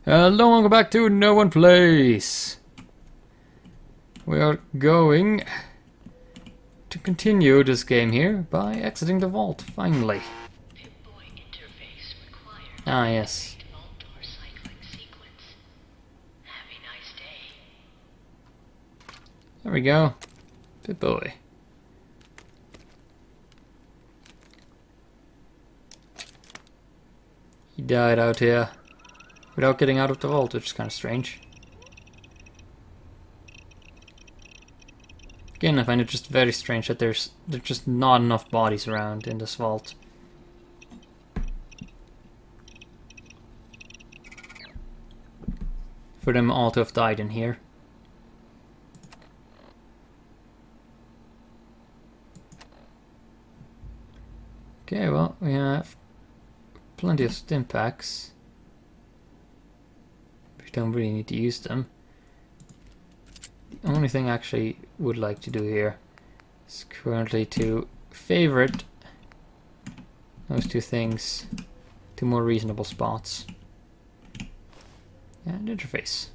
Hello, welcome back to No One Place. We are going to continue this game here by exiting the vault, finally. Pip-Boy interface required. Ah, yes. Vault door cycling sequence. Have a nice day. There we go. Pip-Boy. He died out here without getting out of the vault, which is kind of strange. Again, I find it just very strange that there's just not enough bodies around in this vault. For them all to have died in here. Okay, well, we have plenty of stim packs. We don't really need to use them. The only thing I actually would like to do here is currently to favorite those two things to more reasonable spots. And interface.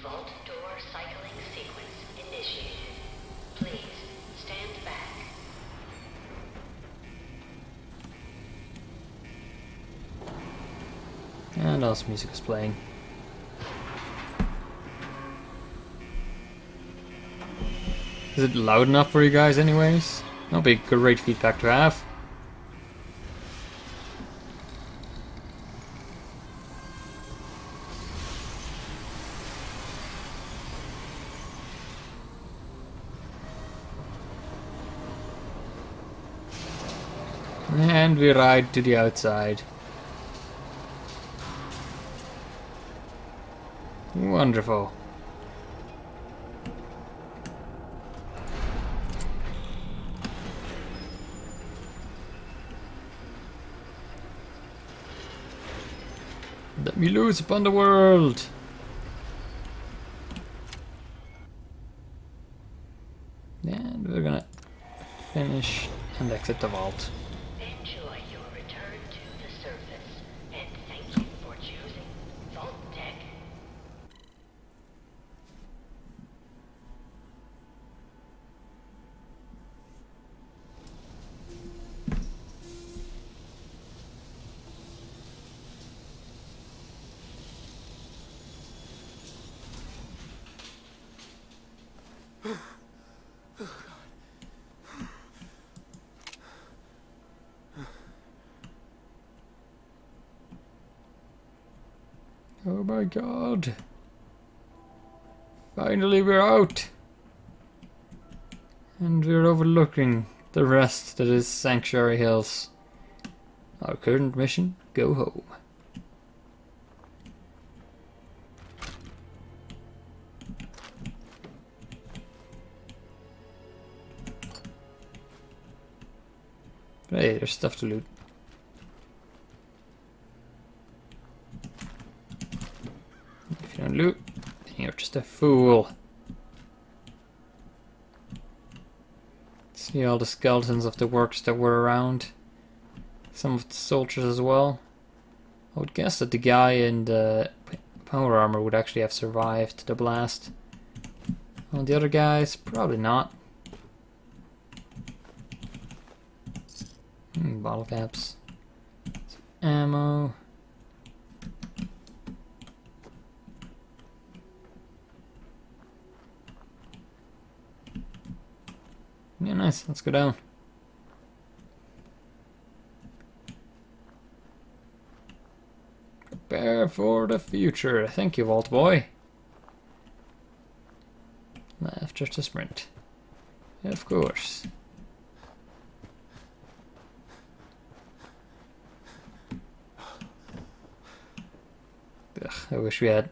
Vault door cycling sequence initiated. Please stand back. And also music is playing. Is it loud enough for you guys anyways? That'll be great feedback to have. And we ride to the outside. Wonderful. Let me loose upon the world. And we're gonna finish and exit the vault. Enjoy your return to the surface, and thank you for choosing Vault Tech. Oh my god. Finally we're out. And we're overlooking the rest that is Sanctuary Hills. Our current mission, go home. Hey, there's stuff to loot. If you don't loot, then you're just a fool. See all the skeletons of the works that were around. Some of the soldiers as well. I would guess that the guy in the power armor would actually have survived the blast. All the other guys, probably not. Bottle caps. Some ammo. Yeah, nice. Let's go down. Prepare for the future. Thank you, Vault Boy. Left just a sprint. Of course. Ugh, I wish we had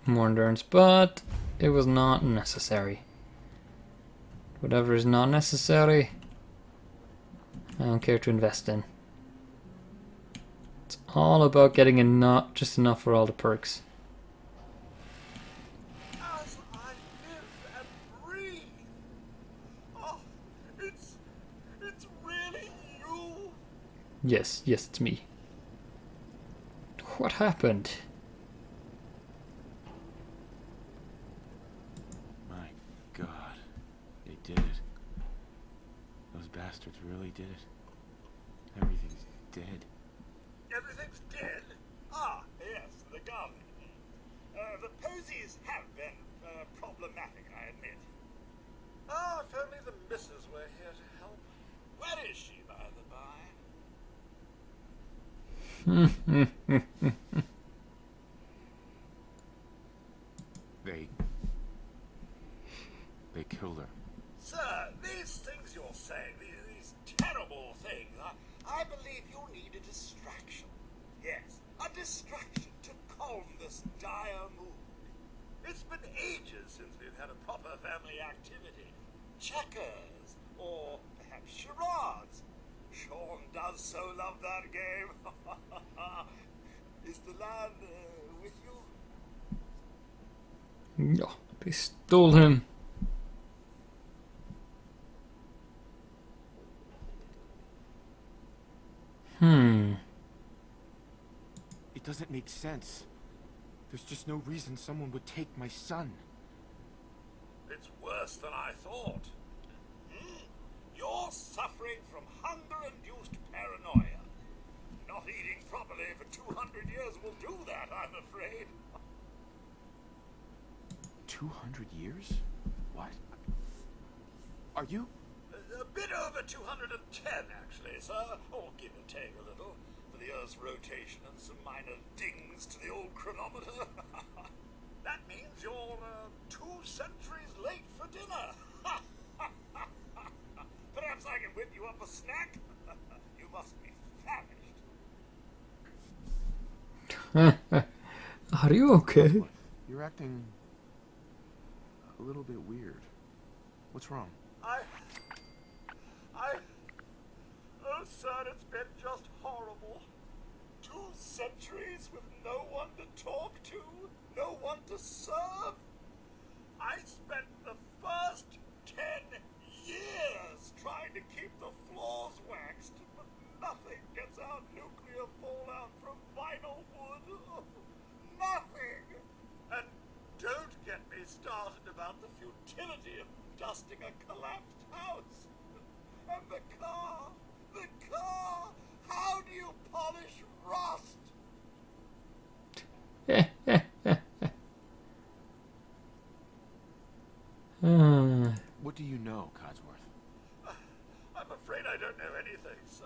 more endurance, but it was not necessary. Whatever is not necessary, I don't care to invest in. It's all about getting enough, just enough for all the perks. As I live and breathe, Yes, it's me. What happened? My God. They did it. Those bastards really did it. Everything's dead. Everything's dead? Ah, yes, the garden. The posies have been problematic, I admit. Ah, if only the missus were here to help. Where is she, by the by? They killed her. Sir, these things you're saying, these terrible things, I believe you need a distraction. Yes, a distraction to calm this dire mood. It's been ages since we've had a proper family activity. Checkers, or perhaps charades. Sean does so love that game. Is the lad with you? No, they stole him. It doesn't make sense. There's just no reason someone would take my son. It's worse than I thought. You're suffering from hunger-induced paranoia. Not eating properly for 200 years will do that, I'm afraid. 200 years? What? Are you? A bit over 210, actually, sir. Or give or take a little, for the Earth's rotation and some minor dings to the old chronometer. That means you're 2 centuries late for dinner. Perhaps I can whip you up a snack? You must be famished. Are you okay? You're acting a little bit weird. What's wrong? Oh, sir, it's been just horrible. 2 centuries with no one to talk to, no one to serve. I spent the first 10 years trying to keep the floors waxed, but nothing gets out nuclear fallout from vinyl wood. Nothing. And don't get me started about the futility of dusting a collapsed house. And the car! How do you polish rust? What do you know, Codsworth? I'm afraid I don't know anything, sir.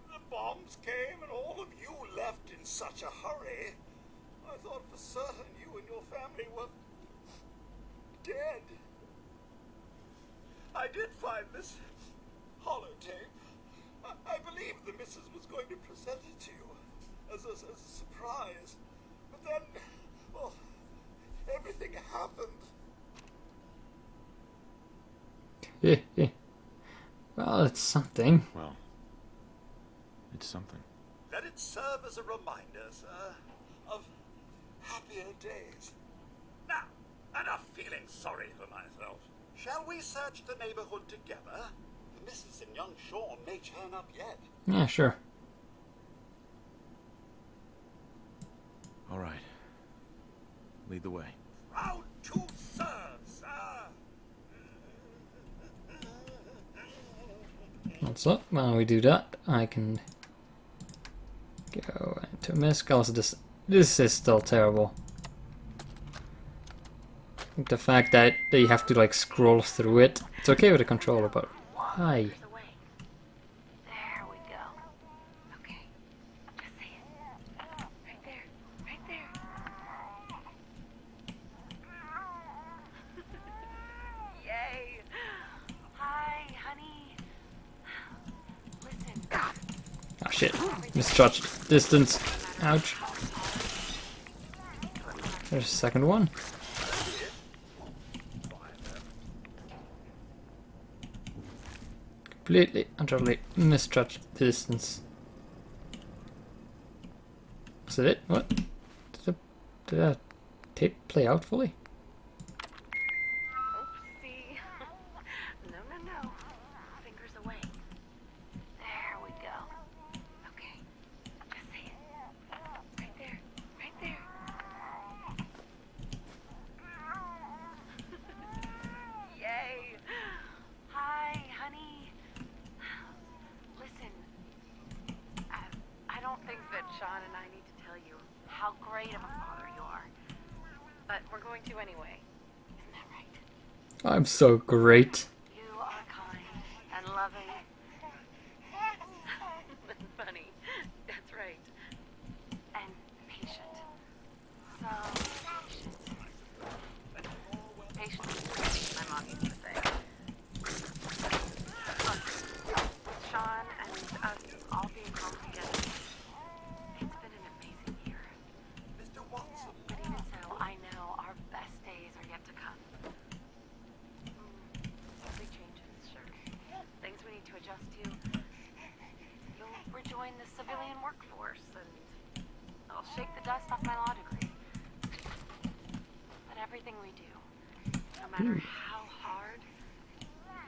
The bombs came and all of you left in such a hurry. I thought for certain you and your family were dead. I did find this holotape. I believe the missus was going to present it to you as a surprise. But then, well, everything happened. Well, it's something. Well, it's something. Let it serve as a reminder, sir, of happier days. Now, enough feeling sorry for myself. Shall we search the neighborhood together? The missus and young Sean may turn up yet. Yeah, sure. All right. Lead the way. Proud to serve, sir. What's up? While we do that, I can go into Misk. Also, this is still terrible. The fact that you have to like scroll through it. It's okay with the controller, but why? Meters away. There we go. Okay. Just say it. Right there. Right there. Yay. Hi, honey. Listen. Oh shit. Misjudged distance. Ouch. There's a second one. Completely, utterly misjudged distance. Was that it? What? Did that tape play out fully? Oopsie. No. Fingers away. There we go. great of a father you are. But we're going to anyway. Isn't that right? I'm so great. You are kind and loving. And funny. That's right. And patient. So patient is great, my mom used to say. Look, Sean and us all being home together. It's been an amazing year. Mr. Watson. But even so, I know our best days are yet to come. Big changes, sure. Things we need to adjust to. You'll rejoin the civilian workforce, and I'll shake the dust off my law degree. But everything we do, no matter how hard,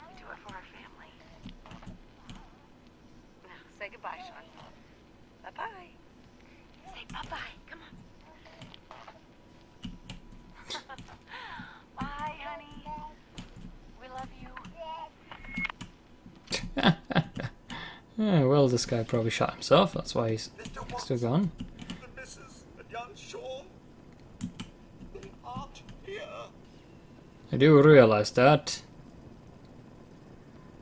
we do it for our family. Now, say goodbye, Sean. Bye-bye. Say bye-bye. Come on. Bye, honey. We love you. Yeah, well, this guy probably shot himself. That's why he's Mr. still Watson. gone. The missus and young Sean. They aren't here. I do realize that.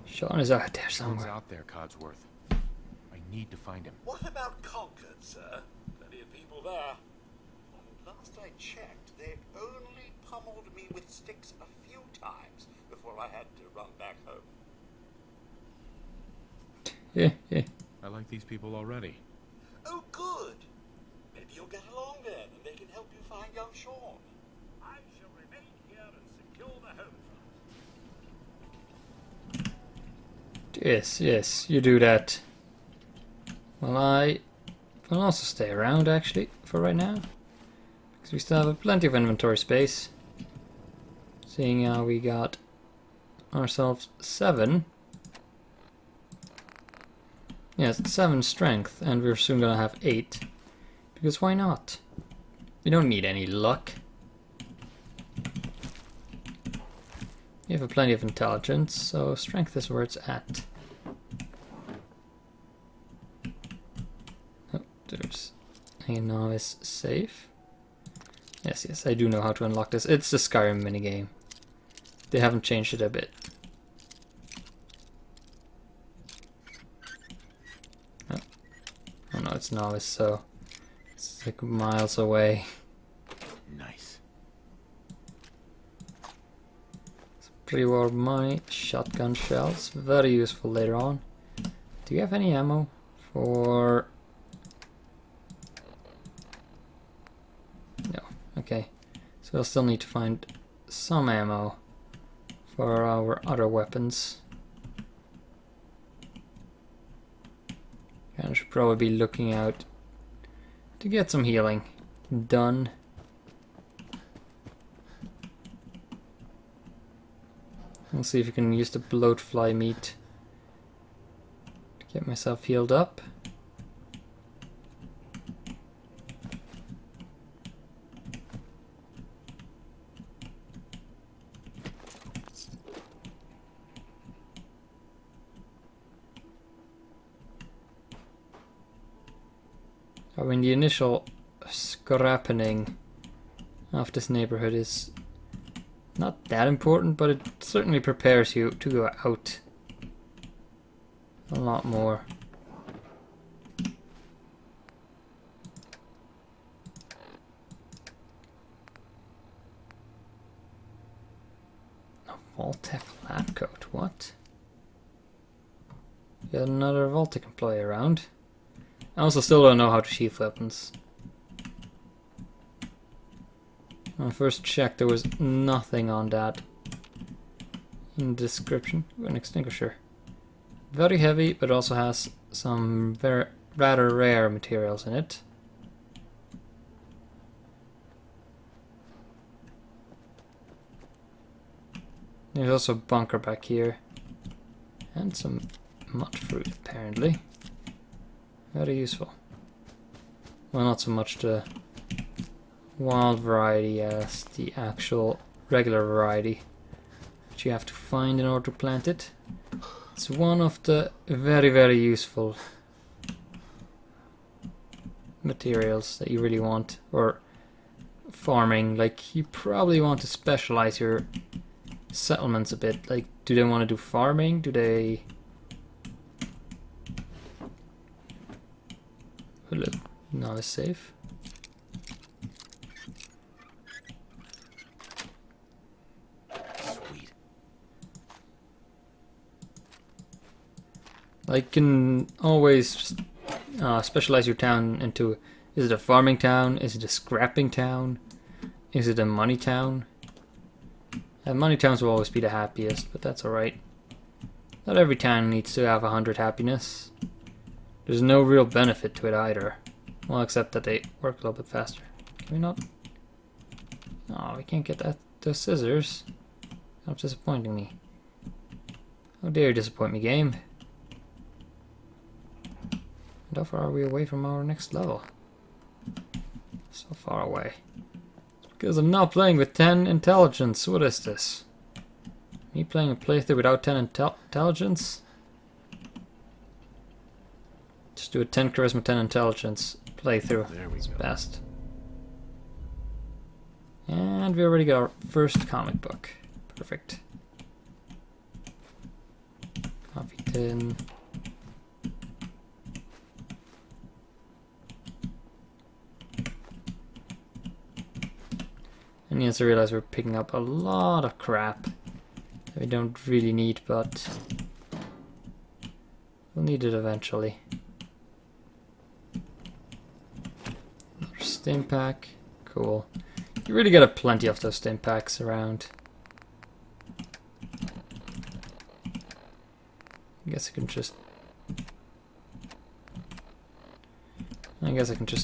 Sean is out there He's somewhere. out there, Codsworth. I need to find him. What about Concord, sir? Plenty of people there. Last I checked, they only pummeled me with sticks a few times before I had to run back home. Yeah, yeah. I like these people already. Oh, good. Maybe you'll get along then, and they can help you find young Sean. I shall remain here and secure the home front. Yes, yes, you do that. Well, I will also stay around, actually, for right now. Because we still have plenty of inventory space. Seeing how we got ourselves 7. Yes, 7 strength, and we're soon gonna have 8. Because why not? We don't need any luck. You have plenty of intelligence, so strength is where it's at. Oh, there's a novice safe. Yes, yes, I do know how to unlock this. It's the Skyrim minigame. They haven't changed it a bit. Oh no, it's novice, so it's like miles away. Nice. Pre-war money, shotgun shells, very useful later on. Do you have any ammo for... No, okay. So we'll still need to find some ammo for our other weapons. And I should probably be looking out to get some healing done. We'll see if we can use the bloatfly meat to get myself healed up. I mean, the initial scrapping of this neighborhood is not that important, but it certainly prepares you to go out a lot more. A Vault-Tec lab coat, what? Got another Vault-Tec employee around. I also still don't know how to sheath weapons. When I first checked, there was nothing on that in the description. Ooh, an extinguisher. Very heavy, but also has some rather rare materials in it. There's also a bunker back here. And some mud fruit, apparently. Very useful. Well, not so much the wild variety as the actual regular variety, which you have to find in order to plant it. It's one of the very, very useful materials that you really want, or farming. Like, you probably want to specialize your settlements a bit. Like, do they want to do farming? Do they... Oh, look, now it's safe. Sweet. Like, you can always just specialize your town into, is it a farming town? Is it a scrapping town? Is it a money town? Money towns will always be the happiest, but that's alright. Not every town needs to have 100 happiness. There's no real benefit to it either. Well, except that they work a little bit faster. Can we not? Oh, we can't get those scissors. That's disappointing me. How dare you disappoint me, game? And how far are we away from our next level? So far away. Because I'm not playing with 10 intelligence. What is this? Me playing a playthrough without 10 intelligence? Just do a 10 charisma, 10 intelligence playthrough. There we It's go. best. And we already got our first comic book. Perfect. Coffee tin. And yes, I realize we're picking up a lot of crap that we don't really need, but we'll need it eventually. Another stim pack. Cool. You really got plenty of those stim packs around. I guess I can just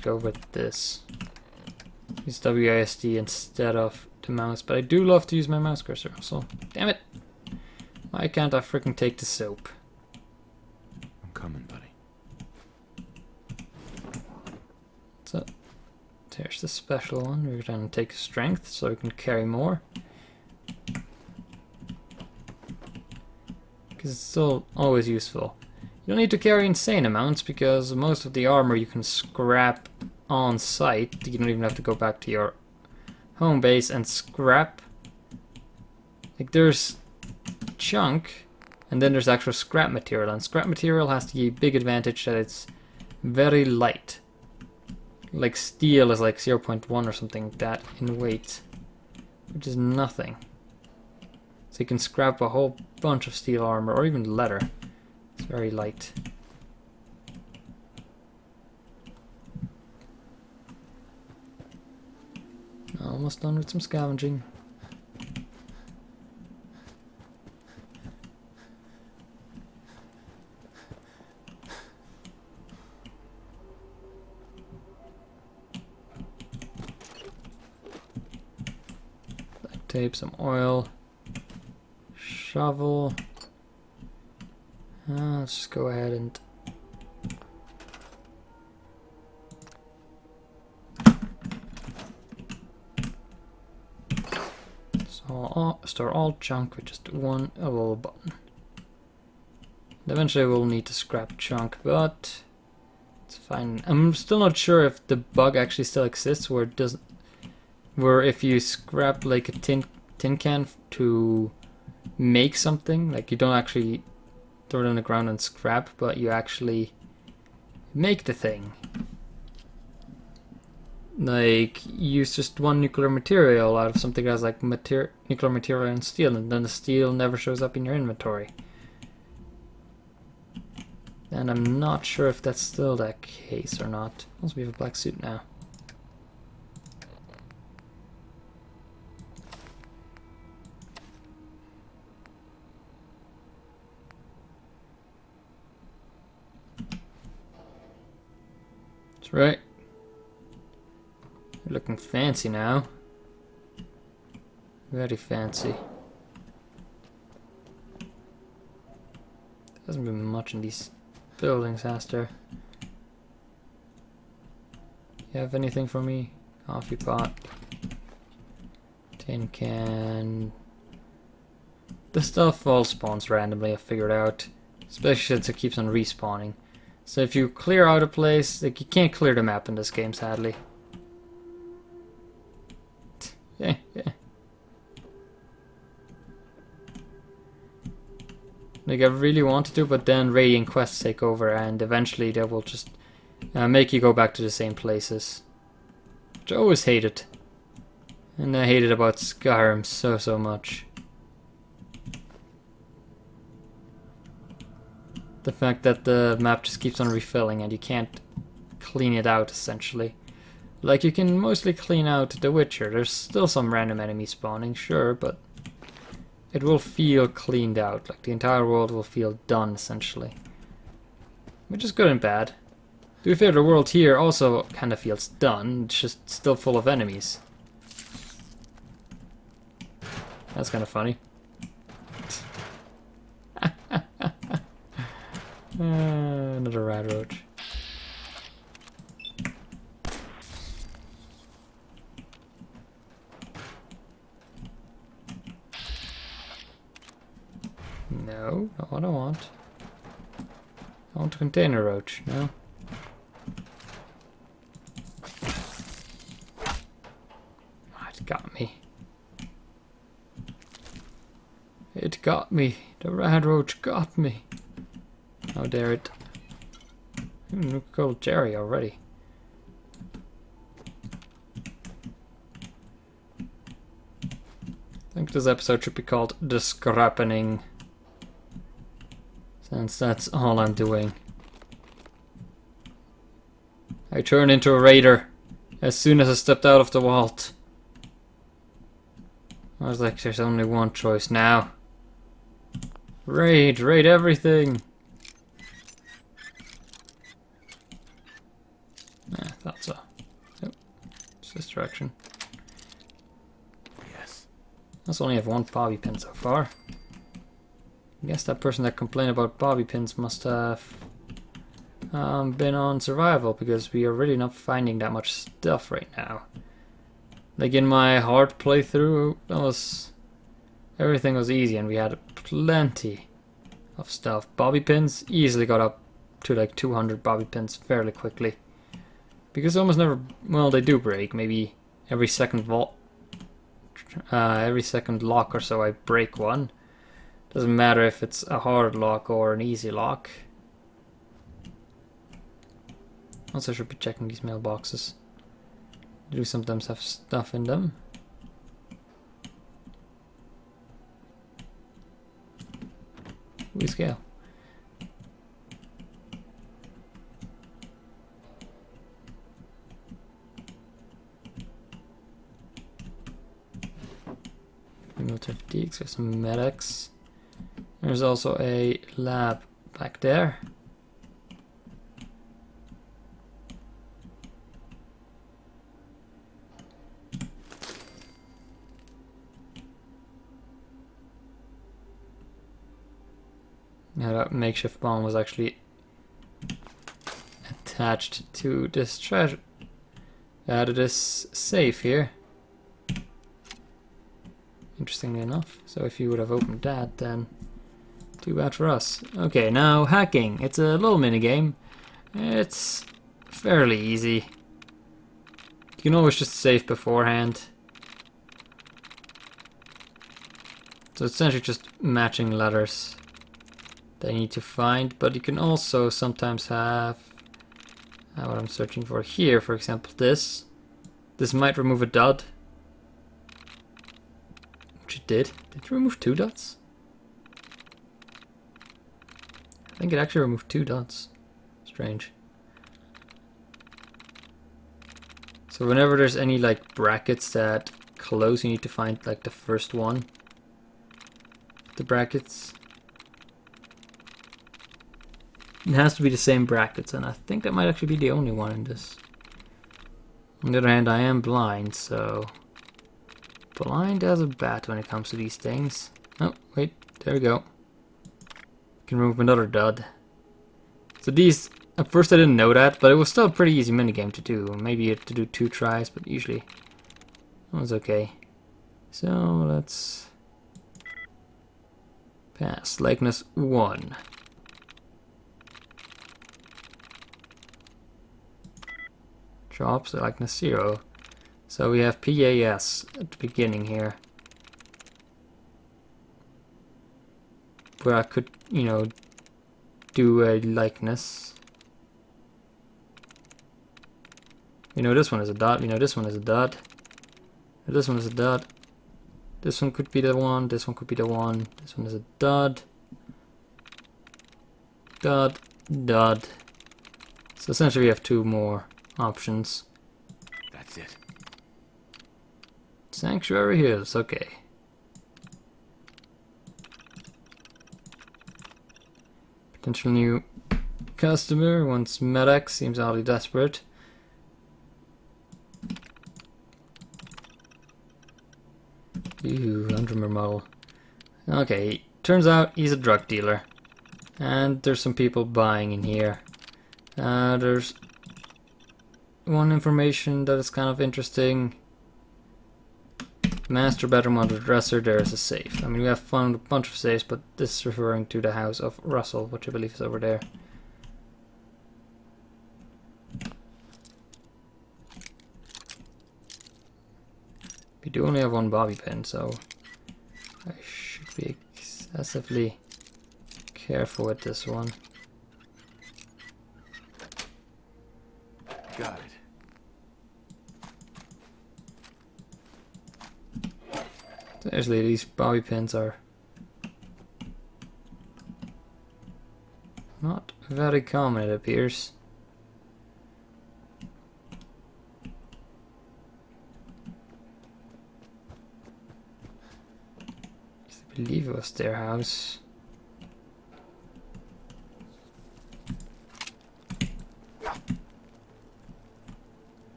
go with this. Use WASD instead of the mouse, but I do love to use my mouse cursor also. Damn it! Why can't I freaking take the soap? I'm coming, buddy. So, there's the special one. We're gonna take strength so we can carry more. Because it's still always useful. You don't need to carry insane amounts because most of the armor you can scrap on site. You don't even have to go back to your home base and scrap. Like, there's chunk and then there's actual scrap material, and scrap material has the big advantage that it's very light. Like steel is like 0.1 or something like that in weight, which is nothing. So you can scrap a whole bunch of steel armor or even leather. It's very light. Almost done with some scavenging. Black tape, some oil, shovel. Let's just go ahead and store all junk with just one little button. And eventually we'll need to scrap junk, but it's fine. I'm still not sure if the bug actually still exists, where it doesn't, where if you scrap like a tin can to make something, like you don't actually throw it on the ground and scrap, but you actually make the thing. Like, use just one nuclear material out of something that has like nuclear material and steel, and then the steel never shows up in your inventory. And I'm not sure if that's still the case or not. Also, we have a black suit now. That's right. You're looking fancy now. Very fancy. There hasn't been much in these buildings, has there? You have anything for me? Coffee pot. Tin can. The stuff all spawns randomly, I figured out. Especially since it keeps on respawning. So if you clear out a place, like you can't clear the map in this game, sadly. Yeah. Like I really wanted to, but then raiding quests take over, and eventually they will just make you go back to the same places. Which I always hated. And I hated about Skyrim so much. The fact that the map just keeps on refilling and you can't clean it out, essentially. Like, you can mostly clean out The Witcher. There's still some random enemies spawning, sure, but it will feel cleaned out. Like, the entire world will feel done, essentially. Which is good and bad. To be fair, the world here also kind of feels done. It's just still full of enemies. That's kind of funny. Another rat roach. No, not what I want. I want a container roach, no. Oh, it got me. It got me. The rat roach got me. How dare it. Look, called Jerry already. I think this episode should be called The Scrappening, since that's all I'm doing. I turned into a raider as soon as I stepped out of the vault. I was like, there's only one choice now. Raid everything! I thought so. Yep. It's this direction. Yes. I also only have one bobby pin so far. I guess that person that complained about bobby pins must have been on survival, because we are really not finding that much stuff right now. Like in my hard playthrough, everything was easy and we had plenty of stuff. Bobby pins easily got up to like 200 bobby pins fairly quickly. Because almost never, well, they do break. Maybe every second every second lock or so I break one. Doesn't matter if it's a hard lock or an easy lock. Also, I should be checking these mailboxes. They do sometimes have stuff in them. We scale. Military fatigues, there's some medics. There's also a lab back there. Now that makeshift bomb was actually attached to this treasure. To this safe here. Interestingly enough. So if you would have opened that, then too bad for us. Okay, now hacking. It's a little mini game. It's fairly easy. You can always just save beforehand. So it's essentially just matching letters that you need to find, but you can also sometimes have what I'm searching for here, for example this. This might remove a dot. Which it did. Did it remove 2 dots? I think it actually removed 2 dots. Strange. So whenever there's any like brackets that close, you need to find like the first one. The brackets. It has to be the same brackets, and I think that might actually be the only one in this. On the other hand, I am blind, so blind as a bat when it comes to these things. Oh, wait, there we go. Can remove another dud. So these, at first I didn't know that, but it was still a pretty easy minigame to do. Maybe you have to do 2 tries, but usually that was okay. So let's pass. Likeness 1. jobs, likeness 0. So we have PAS at the beginning here. Where I could, you know, do a likeness. You know, this one is a dot, you know, this one is a dot. This one is a dot. This one could be the one, this one could be the one. This one is a dot. Dot, dot. So essentially we have 2 more options. That's it. Sanctuary Hills, okay. Potential new customer wants medic, seems oddly desperate. Ooh, Undrummer model. Okay, turns out he's a drug dealer. And there's some people buying in here. There's one information that is kind of interesting. Master bedroom under the dresser, there is a safe. I mean, we have found a bunch of safes, but this is referring to the house of Russell, which I believe is over there. We do only have 1 bobby pin, so I should be excessively careful with this one. Got it. Seriously, these bobby pins are not very common, it appears. I believe it was their house.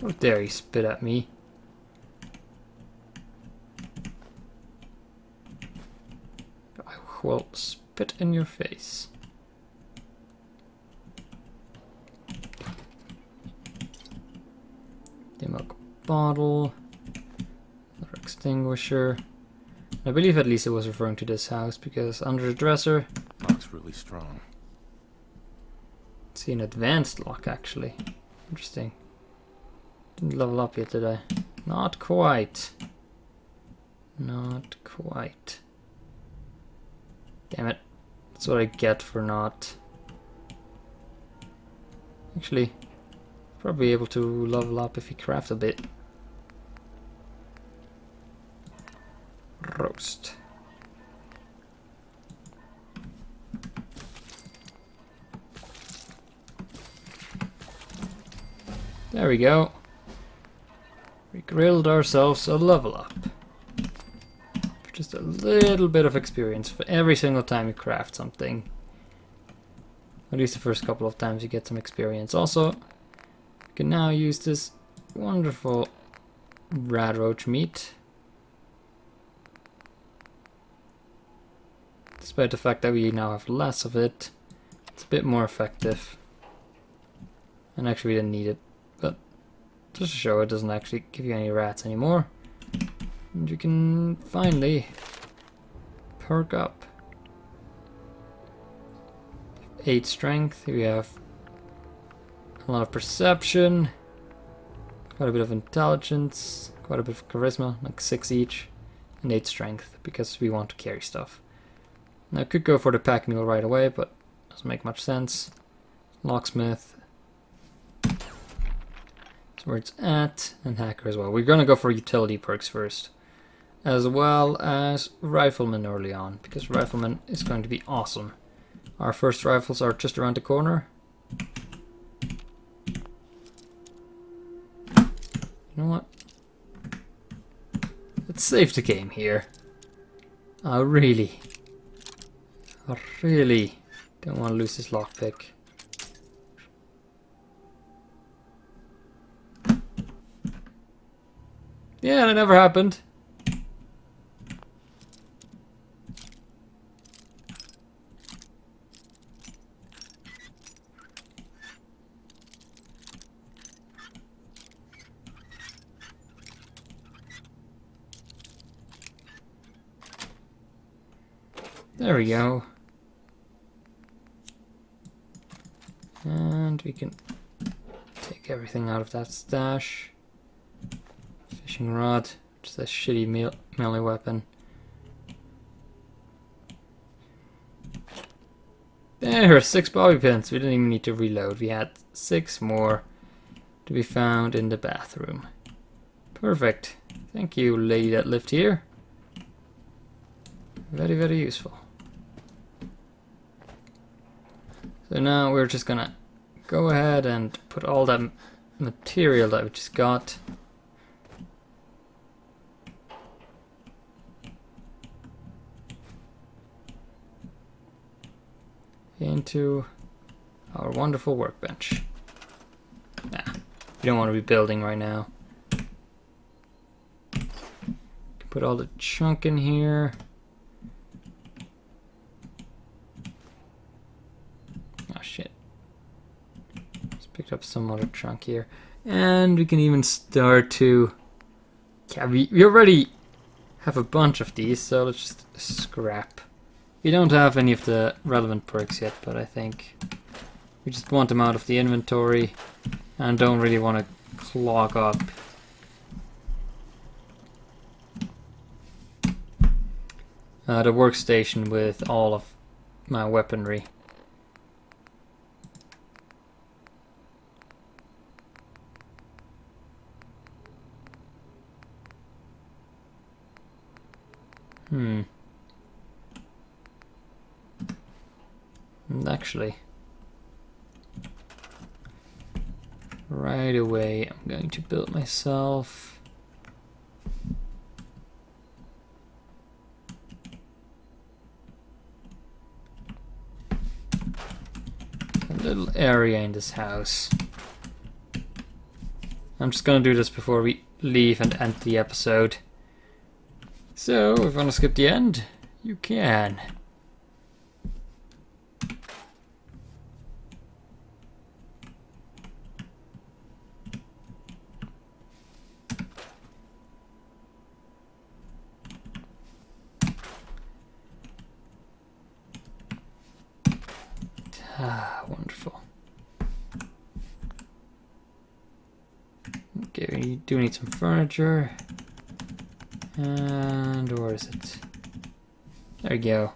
Oh, dare he spit at me. I will spit in your face. The milk bottle. Another extinguisher. I believe at least it was referring to this house because under the dresser. Lock's really strong. See an advanced lock actually. Interesting. Didn't level up yet, did I? Not quite. Not quite. Damn it. That's what I get for not. Actually, probably able to level up if you craft a bit. Roast. There we go. We grilled ourselves a level up. For just a little bit of experience for every single time you craft something. At least the first couple of times you get some experience. Also, you can now use this wonderful rad roach meat. Despite the fact that we now have less of it, it's a bit more effective. And actually we didn't need it, but just to show it doesn't actually give you any rats anymore. And you can finally perk up. 8 strength, we have a lot of perception, quite a bit of intelligence, quite a bit of charisma, like 6 each, and 8 strength, because we want to carry stuff. Now I could go for the pack mule right away, but doesn't make much sense. Locksmith. That's where it's at, and hacker as well. We're gonna go for utility perks first, as well as rifleman early on, because rifleman is going to be awesome. Our first rifles are just around the corner. You know what? Let's save the game here. I really don't want to lose this lockpick. Yeah, that never happened. There we go. And And we can take everything out of that stash. Fishing rod, which is a shitty melee weapon. There are 6 bobby pins. We didn't even need to reload. We had 6 more to be found in the bathroom. Perfect. Thank you, lady that lived here. Very, very useful. So now we're just gonna go ahead and put all that material that we just got into our wonderful workbench. Nah, we don't want to be building right now. Put all the chunk in here. Oh shit. Just picked up some other chunk here. And we can even start to... Yeah, we already have a bunch of these, so let's just scrap. We don't have any of the relevant perks yet, but I think we just want them out of the inventory and don't really want to clog up the workstation with all of my weaponry. And actually, right away I'm going to build myself a little area in this house. I'm just gonna do this before we leave and end the episode. So, if you want to skip the end, you can. Ah, wonderful. Okay, we do need some furniture. And where is it? There we go.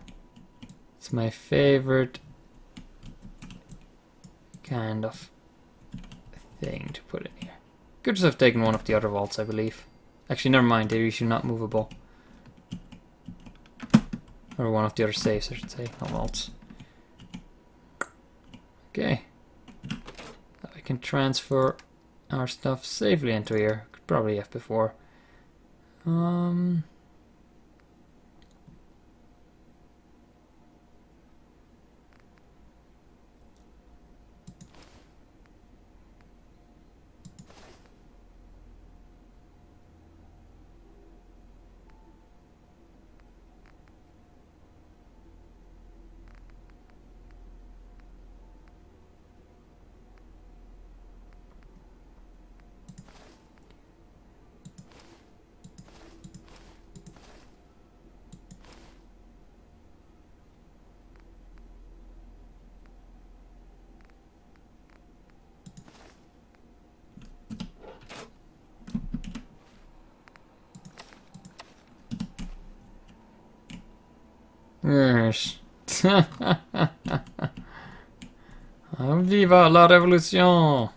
It's my favorite kind of thing to put in here. Could just have taken one of the other vaults, I believe. Actually, never mind. They're usually not movable. Or one of the other safes, I should say, not vaults. Okay. Now we can transfer our stuff safely into here. Could probably have before. Yes. Viva la revolution!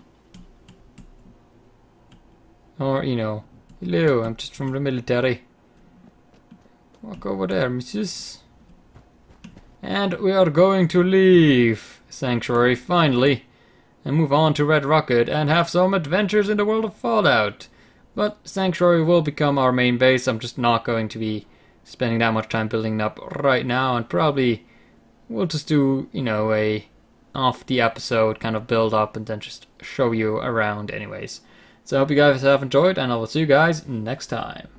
Or, you know, hello, I'm just from the military. Walk over there, missus. And we are going to leave Sanctuary, finally, and move on to Red Rocket and have some adventures in the world of Fallout. But Sanctuary will become our main base. I'm just not going to be spending that much time building it up right now, and probably we'll just do, you know, a off the episode kind of build up and then just show you around anyways. So I hope you guys have enjoyed, and I will see you guys next time.